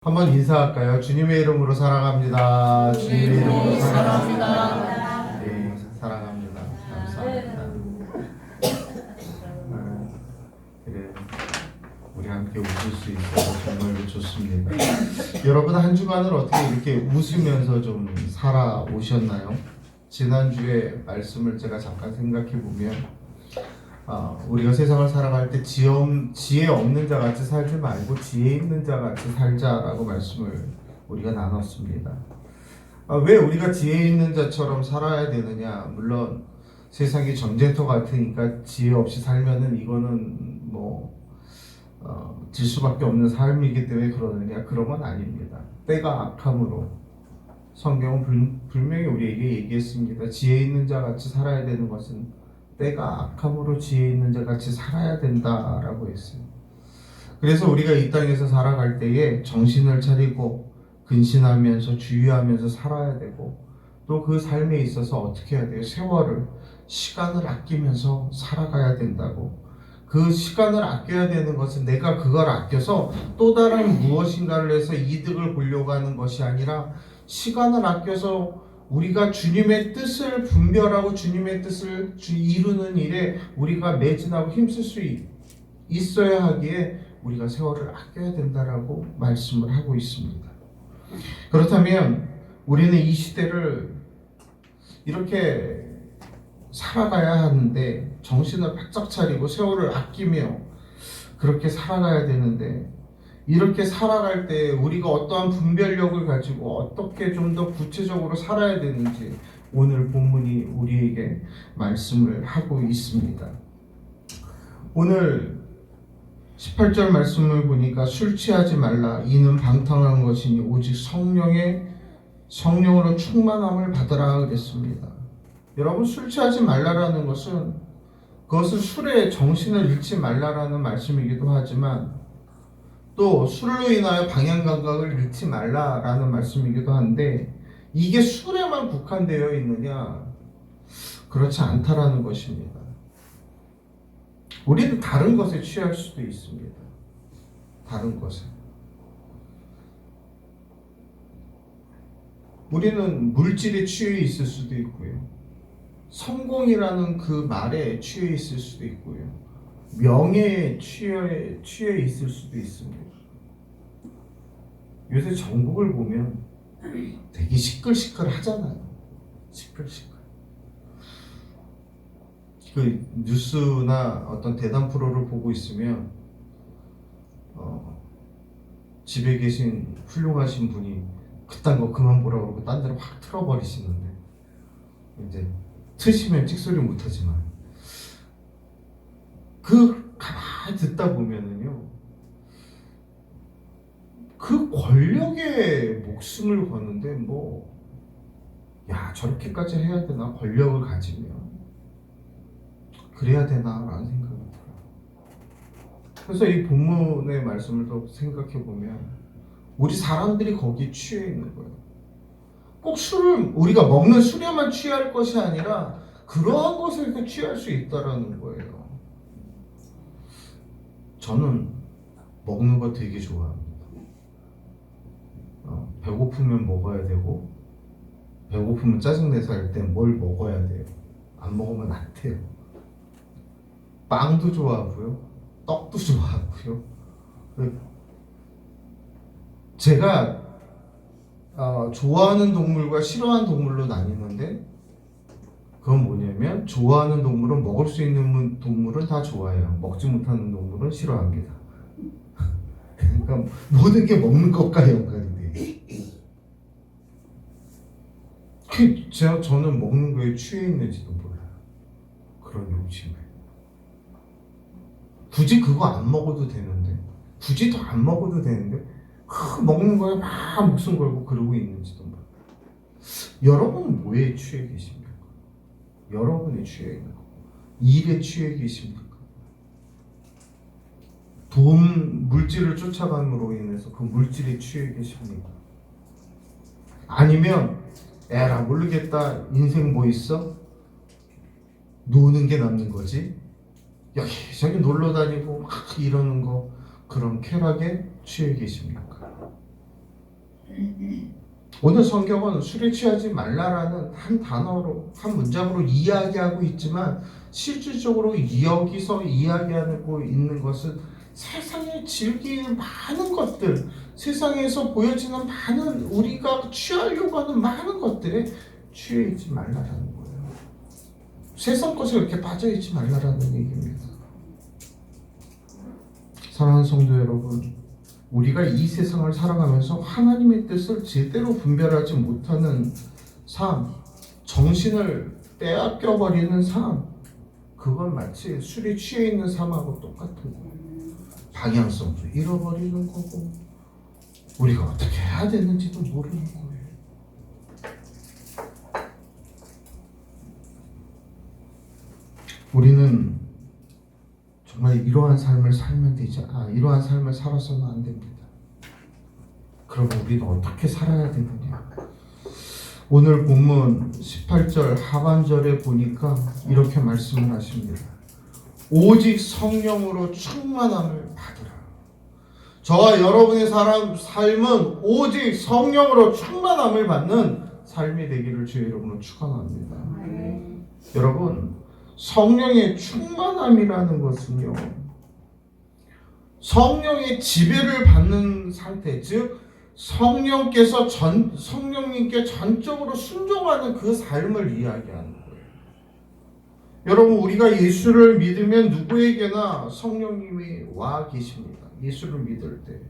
한번 인사할까요? 주님의 이름으로 사랑합니다. 주님의 이름으로 사랑합니다. 네, 사랑합니다. 감사합니다. 그래, 우리 함께 웃을 수 있어서 정말 좋습니다. 여러분 한 주간을 어떻게 이렇게 웃으면서 좀 살아오셨나요? 지난주에 말씀을 제가 잠깐 생각해 보면 우리가 세상을 살아갈 때 지혜 없는 자 같이 살지 말고 지혜 있는 자 같이 살자라고 말씀을 우리가 나눴습니다. 왜 우리가 지혜 있는 자처럼 살아야 되느냐? 물론 세상이 전쟁터 같으니까 지혜 없이 살면은 이거는 질 수밖에 없는 삶이기 때문에 그러느냐? 그런 건 아닙니다. 때가 악함으로 성경은 분명히 우리에게 얘기했습니다. 지혜 있는 자 같이 살아야 되는 것은 때가 악함으로 지혜 있는 자 같이 살아야 된다라고 했어요. 그래서 우리가 이 땅에서 살아갈 때에 정신을 차리고 근신하면서 주의하면서 살아야 되고, 또 그 삶에 있어서 어떻게 해야 돼요? 시간을 아끼면서 살아가야 된다고. 그 시간을 아껴야 되는 것은 내가 그걸 아껴서 또 다른 무엇인가를 해서 이득을 보려고 하는 것이 아니라, 시간을 아껴서 우리가 주님의 뜻을 분별하고 주님의 뜻을 이루는 일에 우리가 매진하고 힘쓸 수 있어야 하기에 우리가 세월을 아껴야 된다라고 말씀을 하고 있습니다. 그렇다면 우리는 이 시대를 이렇게 살아가야 하는데, 정신을 바짝 차리고 세월을 아끼며 그렇게 살아가야 되는데, 이렇게 살아갈 때 우리가 어떠한 분별력을 가지고 어떻게 좀 더 구체적으로 살아야 되는지 오늘 본문이 우리에게 말씀을 하고 있습니다. 오늘 18절 말씀을 보니까 술 취하지 말라, 이는 방탕한 것이니 오직 성령으로 충만함을 받으라 그랬습니다. 여러분, 술 취하지 말라라는 그것은 술에 정신을 잃지 말라라는 말씀이기도 하지만, 또 술로 인하여 방향 감각을 잃지 말라라는 말씀이기도 한데, 이게 술에만 국한되어 있느냐? 그렇지 않다라는 것입니다. 우리는 다른 것에 취할 수도 있습니다. 다른 것에. 우리는 물질에 취해 있을 수도 있고요. 성공이라는 그 말에 취해 있을 수도 있고요. 명예에 취해 있을 수도 있습니다. 요새 전국을 보면 되게 시끌시끌 하잖아요. 시끌시끌. 그 뉴스나 어떤 대담 프로를 보고 있으면 집에 계신 훌륭하신 분이 그딴 거 그만 보라고 그러고 딴 데로 확 틀어버리시는데, 이제 트시면 찍소리 못하지만 가만히 듣다 보면은요, 그 권력에 목숨을 거는데 저렇게까지 해야 되나? 권력을 가지면 그래야 되나? 라는 생각이 들어요. 그래서 이 본문의 말씀을 또 생각해 보면 우리 사람들이 거기에 취해 있는 거예요. 꼭 우리가 먹는 술에만 취할 것이 아니라 그러한 것에도 취할 수 있다라는 거예요. 저는 먹는 거 되게 좋아합니다. 배고프면 먹어야 되고, 배고프면 짜증내서 할 때 뭘 먹어야 돼요. 안 먹으면 안 돼요. 빵도 좋아하고요, 떡도 좋아하고요. 제가 좋아하는 동물과 싫어하는 동물로 나뉘는데, 그건 뭐냐면, 좋아하는 동물은 먹을 수 있는 동물은 다 좋아해요. 먹지 못하는 동물은 싫어합니다. 그러니까 모든 게 먹는 것과 연관이 돼요. 저는 먹는 거에 취해 있는지도 몰라요. 그런 욕심에. 굳이 그거 안 먹어도 되는데, 굳이 더 안 먹어도 되는데 먹는 거에 막 목숨 걸고 그러고 있는지도 몰라요. 여러분은 뭐에 취해 계십니까? 여러분이 취해 있는 거, 일에 취해 계십니까? 물질을 쫓아감으로 인해서 그 물질에 취해 계십니까? 아니면 에라 모르겠다, 인생 뭐 있어? 노는 게 남는 거지, 여기저기 놀러 다니고 막 이러는 거, 그런 쾌락에 취해 계십니까? 오늘 성경은 술에 취하지 말라라는 한 단어로, 한 문장으로 이야기하고 있지만 실질적으로 여기서 이야기하고 있는 것은 세상에 즐기는 많은 것들, 세상에서 보여지는 많은 우리가 취하려고 하는 많은 것들에 취해 있지 말라라는 거예요. 세상 것에 이렇게 빠져 있지 말라라는 얘기입니다. 사랑하는 성도 여러분, 우리가 이 세상을 살아가면서 하나님의 뜻을 제대로 분별하지 못하는 삶, 정신을 빼앗겨 버리는 삶, 그건 마치 술에 취해 있는 삶하고 똑같은 거예요. 방향성도 잃어버리는 거고 우리가 어떻게 해야 되는지도 모르는 거예요. 우리는 정말 이러한 삶을 살면 되지, 이러한 삶을 살아서는 안 됩니다. 그러면 우리는 어떻게 살아야 되느냐? 오늘 본문 18절 하반절에 보니까 이렇게 말씀을 하십니다. 오직 성령으로 충만함을 받으라. 저와 여러분의 삶은 오직 성령으로 충만함을 받는 삶이 되기를 주의 이름으로 축원합니다. 여러분, 성령의 충만함이라는 것은요, 성령의 지배를 받는 상태, 즉 성령님께 전적으로 순종하는 그 삶을 이야기하는 거예요. 여러분, 우리가 예수를 믿으면 누구에게나 성령님이 와 계십니다. 예수를 믿을 때.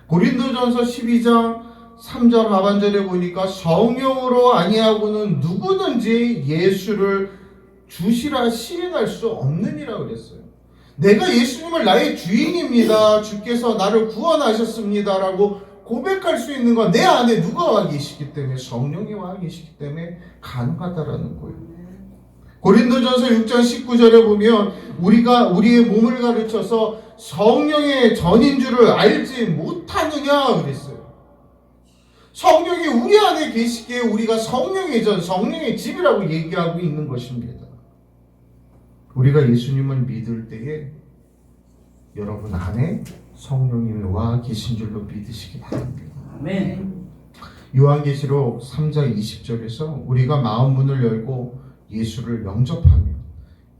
고린도전서 12장 3절 하반절에 보니까 성령으로 아니하고는 누구든지 예수를 주시라 시인할 수 없느니라 그랬어요. 내가 예수님을 나의 주인입니다. 주께서 나를 구원하셨습니다. 라고 고백할 수 있는 건 내 안에 누가 와 계시기 때문에, 성령이 와 계시기 때문에 가능하다라는 거예요. 고린도전서 6장 19절에 보면 우리가 우리의 몸을 가르쳐서 성령의 전인 줄을 알지 못하느냐 그랬어요. 성령이 우리 안에 계시기에 우리가 성령의 전, 성령의 집이라고 얘기하고 있는 것입니다. 우리가 예수님을 믿을 때에 여러분 안에 성령님이 와 계신 줄로 믿으시기 바랍니다. 아멘. 요한계시록 3장 20절에서 우리가 마음 문을 열고 예수를 영접하면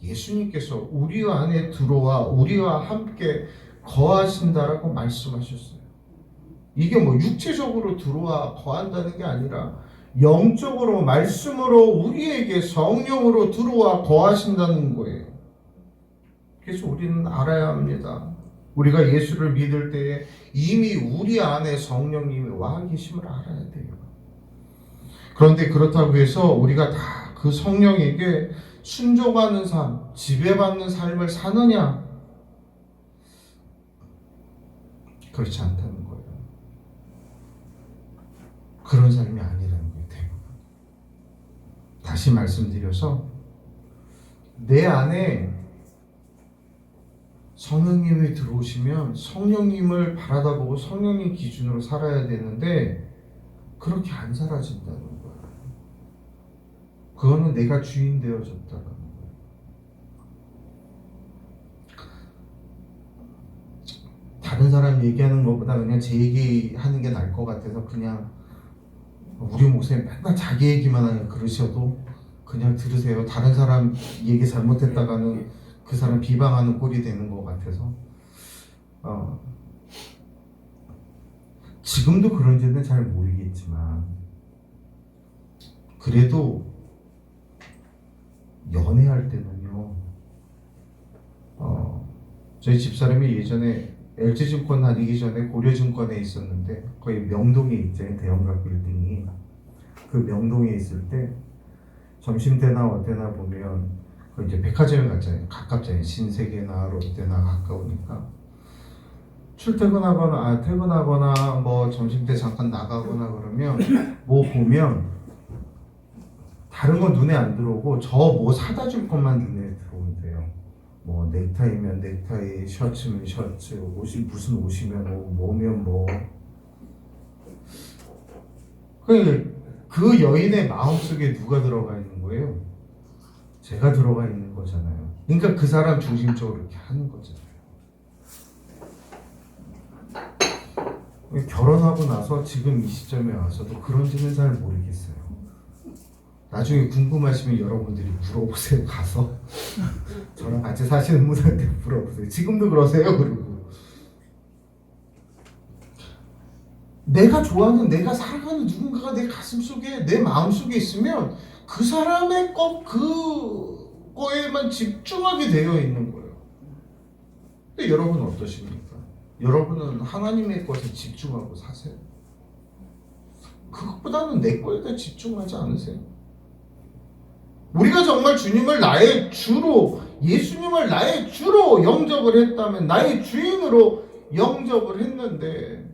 예수님께서 우리 안에 들어와 우리와 함께 거하신다라고 말씀하셨어요. 이게 뭐 육체적으로 들어와 거한다는 게 아니라 영적으로 말씀으로 우리에게 성령으로 들어와 거하신다는 거예요. 그래서 우리는 알아야 합니다. 우리가 예수를 믿을 때에 이미 우리 안에 성령님이 와 계심을 알아야 돼요. 그런데 그렇다고 해서 우리가 다 그 성령에게 순종하는 삶, 지배받는 삶을 사느냐? 그렇지 않다는 거예요. 그런 삶이 아니라는 거예요, 대부분. 다시 말씀드려서 내 안에 성령님이 들어오시면 성령님을 바라다보고 성령님 기준으로 살아야 되는데 그렇게 안 살아진다는 거예요. 그거는 내가 주인 되어졌다는 거예요. 다른 사람 얘기하는 것보다 그냥 제 얘기하는 게 나을 것 같아서 그냥 우리 목사님 맨날 자기 얘기만 하냐 그러셔도 그냥 들으세요. 다른 사람 얘기 잘못했다가는 그 사람 비방하는 꼴이 되는 것 같아서 지금도 그런지는 잘 모르겠지만 그래도 연애할 때는요 저희 집사람이 예전에 LG증권 다니기 전에 고려증권에 있었는데 거기 명동에 있잖아요. 대형가 빌딩이. 그 명동에 있을 때 점심때나 어때나 보면 그 이제 백화점에 갔잖아요. 가깝잖아요. 신세계나 롯데나 가까우니까 출퇴근하거나 퇴근하거나 뭐 점심때 잠깐 나가거나 그러면 뭐 보면 다른 건 눈에 안 들어오고 저 뭐 사다 줄 것만 눈에 들어온대요. 뭐 넥타이면 넥타이, 셔츠면 셔츠, 옷이 무슨 옷이면 뭐면 뭐. 그 여인의 마음속에 누가 들어가 있는 거예요? 제가 들어가 있는 거잖아요. 그러니까 그 사람 중심적으로 이렇게 하는 거잖아요. 결혼하고 나서 지금 이 시점에 와서도 그런지는 잘 모르겠어요. 나중에 궁금하시면 여러분들이 물어보세요. 가서 저랑 같이 사시는 분한테 물어보세요. 지금도 그러세요? 그리고 내가 좋아하는, 내가 사랑하는 누군가가 내 가슴속에, 내 마음속에 있으면 그 사람의 그거에만 집중하게 되어 있는 거예요. 근데 여러분은 어떠십니까? 여러분은 하나님의 것에 집중하고 사세요? 그것보다는 내 거에다 집중하지 않으세요? 우리가 정말 주님을 나의 주로, 예수님을 나의 주로 영접을 했다면, 나의 주인으로 영접을 했는데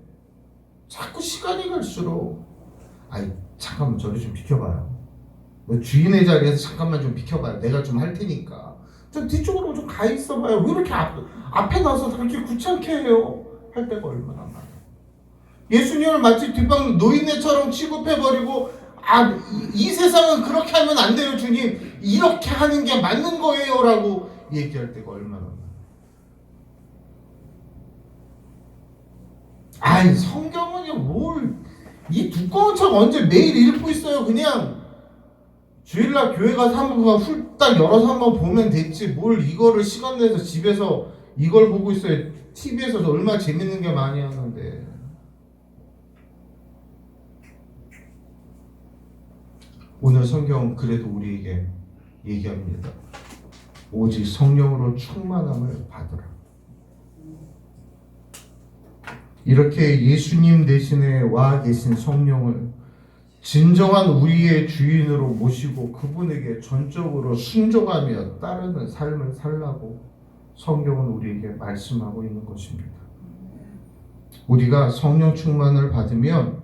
자꾸 시간이 갈수록 아이 잠깐만 저리 좀 비켜봐요. 너 주인의 자리에서 잠깐만 좀 비켜봐요. 내가 좀 할 테니까. 좀 뒤쪽으로 좀 가 있어봐요. 왜 이렇게 앞에 나서 그렇게 귀찮게 해요? 할 때가 얼마나 많아요. 예수님을 마치 뒷방 노인네처럼 취급해버리고 이 세상은 그렇게 하면 안 돼요 주님. 이렇게 하는 게 맞는 거예요 라고 얘기할 때가 얼마나 많아요. 아이 성경은요 뭘 이 두꺼운 책 언제 매일 읽고 있어요. 그냥 주일날 교회 가서 한번 훌딱 열어서 한번 보면 됐지 뭘 이거를 시간 내서 집에서 이걸 보고 있어요. TV에서 얼마나 재밌는 게 많이 하는데. 오늘 성경 그래도 우리에게 얘기합니다. 오직 성령으로 충만함을 받으라. 이렇게 예수님 대신에 와 계신 성령을 진정한 우리의 주인으로 모시고 그분에게 전적으로 순종하며 따르는 삶을 살라고 성경은 우리에게 말씀하고 있는 것입니다. 우리가 성령 충만을 받으면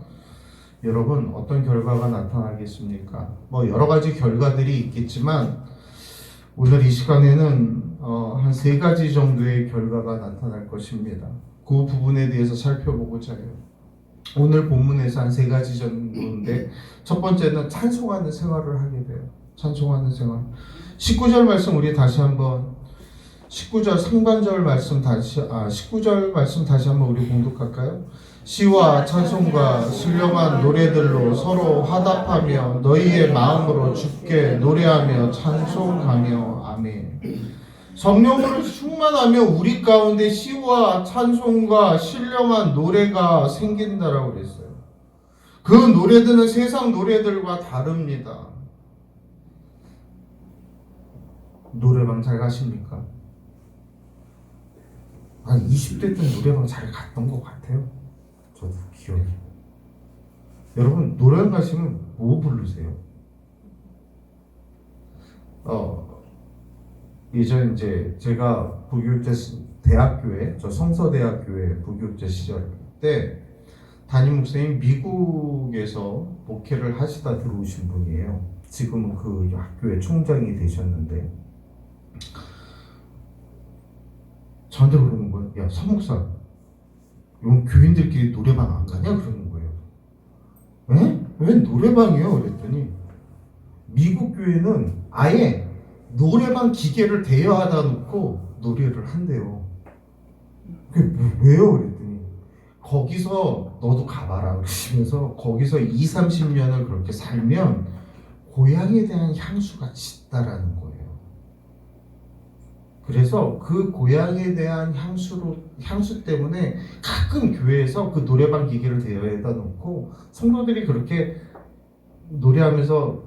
여러분 어떤 결과가 나타나겠습니까? 여러 가지 결과들이 있겠지만 오늘 이 시간에는 한 3가지 정도의 결과가 나타날 것입니다. 그 부분에 대해서 살펴보고자 해요. 오늘 본문에서 한 3가지 정도인데 첫 번째는 찬송하는 생활을 하게 돼요. 찬송하는 생활. 19절 말씀 우리 다시 한번 19절 상반절 말씀 다시 19절 말씀 다시 한번 우리 공독할까요? 시와 찬송과 신령한 노래들로 서로 화답하며 너희의 마음으로 주께 노래하며 찬송하며 아멘. 성령으로 충만하며 우리 가운데 시와 찬송과 신령한 노래가 생긴다라고 그랬어요. 그 노래들은 세상 노래들과 다릅니다. 노래방 잘 가십니까? 한 20대 때 노래방 잘 갔던 것 같아요. 저도 기억이. 여러분 노래방 가시면 뭐 부르세요? 예전 이제 제가 부교육자 대학교에 저 성서대학교에 부교육자 시절 때 담임 목사님 미국에서 목회를 하시다 들어오신 분이에요. 지금은 그 학교의 총장이 되셨는데 저한테 그러는 거예요. 야, 서 목사, 이건 교인들끼리 노래방 안 가냐? 그러는 거예요. 에? 왜 노래방이요? 그랬더니 미국 교회는 아예 노래방 기계를 대여하다 놓고 노래를 한대요. 그게 왜요? 그랬더니 거기서 너도 가봐라 그러시면서 거기서 20-30년을 그렇게 살면 고향에 대한 향수가 짙다라는 거예요. 그래서 그 고향에 대한 향수 때문에 가끔 교회에서 그 노래방 기계를 대여해다 놓고 성도들이 그렇게 노래하면서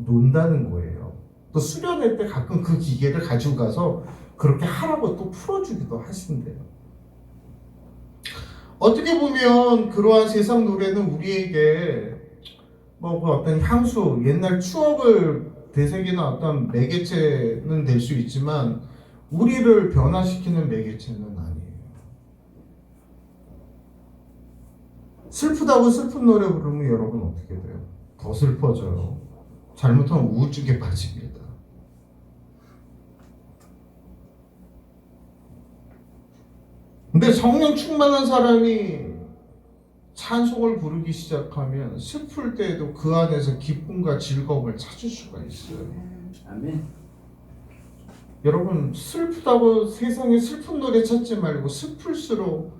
논다는 거예요. 또 수련회 때 가끔 그 기계를 가지고 가서 그렇게 하라고 또 풀어주기도 하신대요. 어떻게 보면 그러한 세상 노래는 우리에게 그 어떤 향수, 옛날 추억을 되새기는 어떤 매개체는 될 수 있지만 우리를 변화시키는 매개체는 아니에요. 슬프다고 슬픈 노래 부르면 여러분 어떻게 돼요? 더 슬퍼져요. 잘못하면 우울증에 빠집니다. 근데 성령 충만한 사람이 찬송을 부르기 시작하면 슬플 때에도 그 안에서 기쁨과 즐거움을 찾을 수가 있어요. 아멘. 여러분 슬프다고 세상에 슬픈 노래 찾지 말고 슬플수록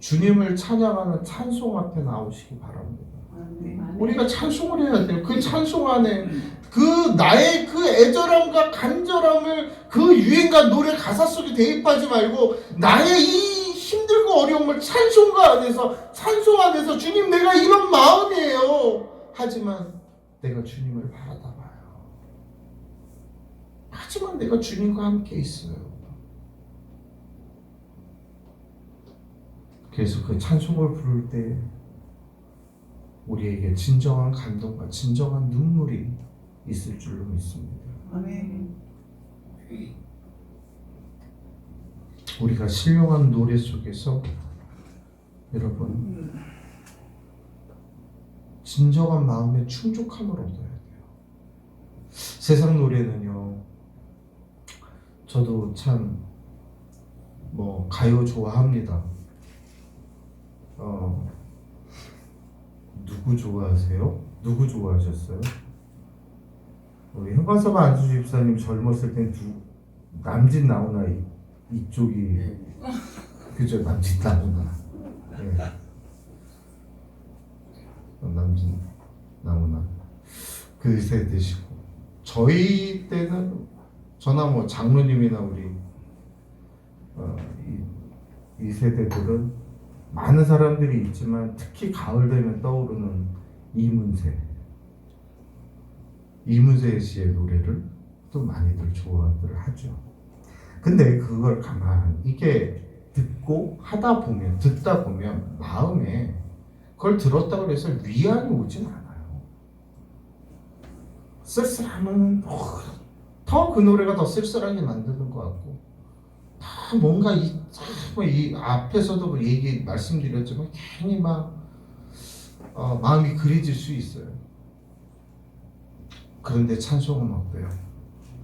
주님을 찬양하는 찬송 앞에 나오시기 바랍니다. 우리가 찬송을 해야 돼요. 그 찬송 안에 그 나의 그 애절함과 간절함을 그 유행가 노래 가사 속에 대입하지 말고 나의 이 힘들고 어려움을 찬송 안에서 주님 내가 이런 마음이에요. 하지만 내가 주님을 바라다 봐요. 하지만 내가 주님과 함께 있어요. 그래서 그 찬송을 부를 때 우리에게 진정한 감동과 진정한 눈물이 있을 줄로 믿습니다. 아멘. 우리가 신령한 노래 속에서 여러분 진정한 마음의 충족함을 얻어야 돼요. 세상 노래는요, 저도 참 가요 좋아합니다. 누구 좋아하세요? 누구 좋아하셨어요? 우리 현관서가 안수주 집사님 젊었을 땐 남진 나오나 이쪽이 그죠? 남진 나오나 남진 나오나 그 세대시고 저희 때는 저나 장로님이나 우리 이 세대들은 많은 사람들이 있지만 특히 가을 되면 떠오르는 이문세 씨의 노래를 또 많이들 좋아들 하죠. 근데 그걸 가만 이게 듣다 보면 마음에 그걸 들었다고 해서 위안이 오진 않아요. 쓸쓸하면 더 그 노래가 더 쓸쓸하게 만드는 것 같고 다 뭔가 이 앞에서도 말씀드렸지만 괜히 마음이 그리질 수 있어요. 그런데 찬송은 어때요?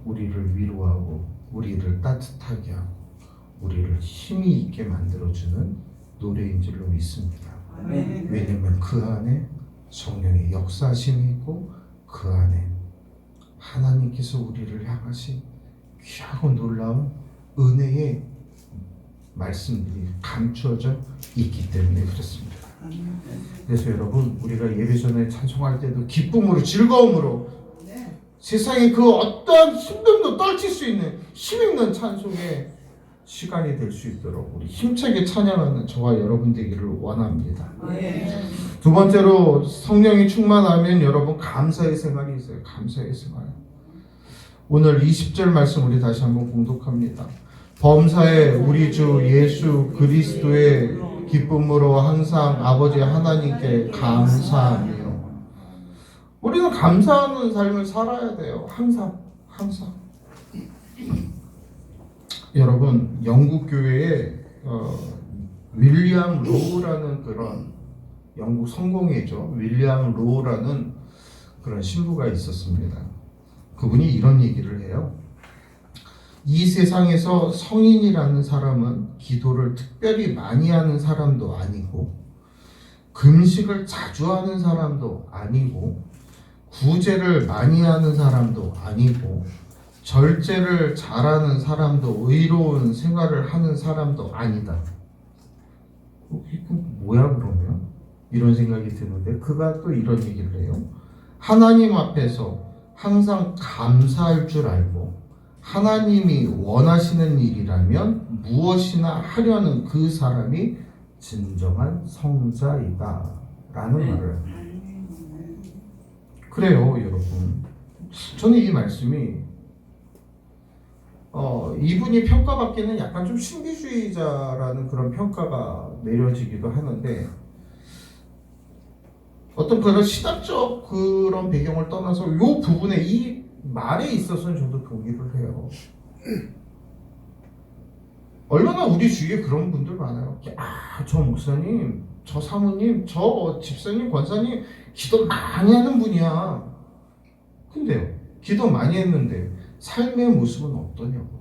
우리를 위로하고 우리를 따뜻하게 하고 우리를 힘이 있게 만들어주는 노래인 줄로 믿습니다. 왜냐하면 그 안에 성령의 역사심이 있고 그 안에 하나님께서 우리를 향하신 귀하고 놀라운 은혜의 말씀들이 감추어져 있기 때문에 그렇습니다. 그래서 여러분 우리가 예배 전에 찬송할 때도 기쁨으로 즐거움으로 세상에 그 어떠한 힘듦도 떨칠 수 있는 힘있는 찬송의 시간이 될 수 있도록 우리 힘차게 찬양하는 저와 여러분 되기를 원합니다. 두 번째로 성령이 충만하면 여러분 감사의 생활이 있어요. 감사의 생활. 오늘 20절 말씀 우리 다시 한번 공독합니다. 범사에 우리 주 예수 그리스도의 기쁨으로 항상 아버지 하나님께 감사하며 우리는 감사하는 삶을 살아야 돼요. 항상. 여러분 영국 교회에 윌리엄 로우라는 그런 영국 성공회죠. 윌리엄 로우라는 그런 신부가 있었습니다. 그분이 이런 얘기를 해요. 이 세상에서 성인이라는 사람은 기도를 특별히 많이 하는 사람도 아니고 금식을 자주 하는 사람도 아니고 구제를 많이 하는 사람도 아니고 절제를 잘하는 사람도 의로운 생활을 하는 사람도 아니다. 이거 뭐야 그러면? 이런 생각이 드는데 그가 또 이런 얘기를 해요. 하나님 앞에서 항상 감사할 줄 알고 하나님이 원하시는 일이라면 무엇이나 하려는 그 사람이 진정한 성자이다 라는 말을 그래요 여러분. 저는 이 말씀이 이분이 평가받기는 약간 좀 신비주의자라는 그런 평가가 내려지기도 하는데 어떤 그런 시각적 그런 배경을 떠나서 이 부분에 이 말에 있어서는 저도 동의를 해요. 얼마나 우리 주위에 그런 분들 많아요. 저 목사님, 저 사모님, 저 집사님, 권사님 기도 많이 하는 분이야. 근데요, 기도 많이 했는데 삶의 모습은 어떠냐고.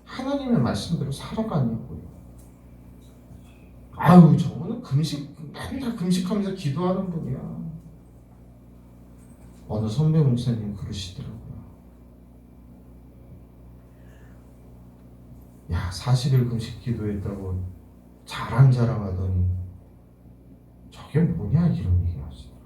하나님의 말씀대로 살아가냐고요. 저거는 맨날 금식하면서 기도하는 분이야. 어느 선배 목사님 그러시더라고요. 40일 금식 기도했다고 자랑하더니 저게 뭐냐 이런 얘기 하시더라고요.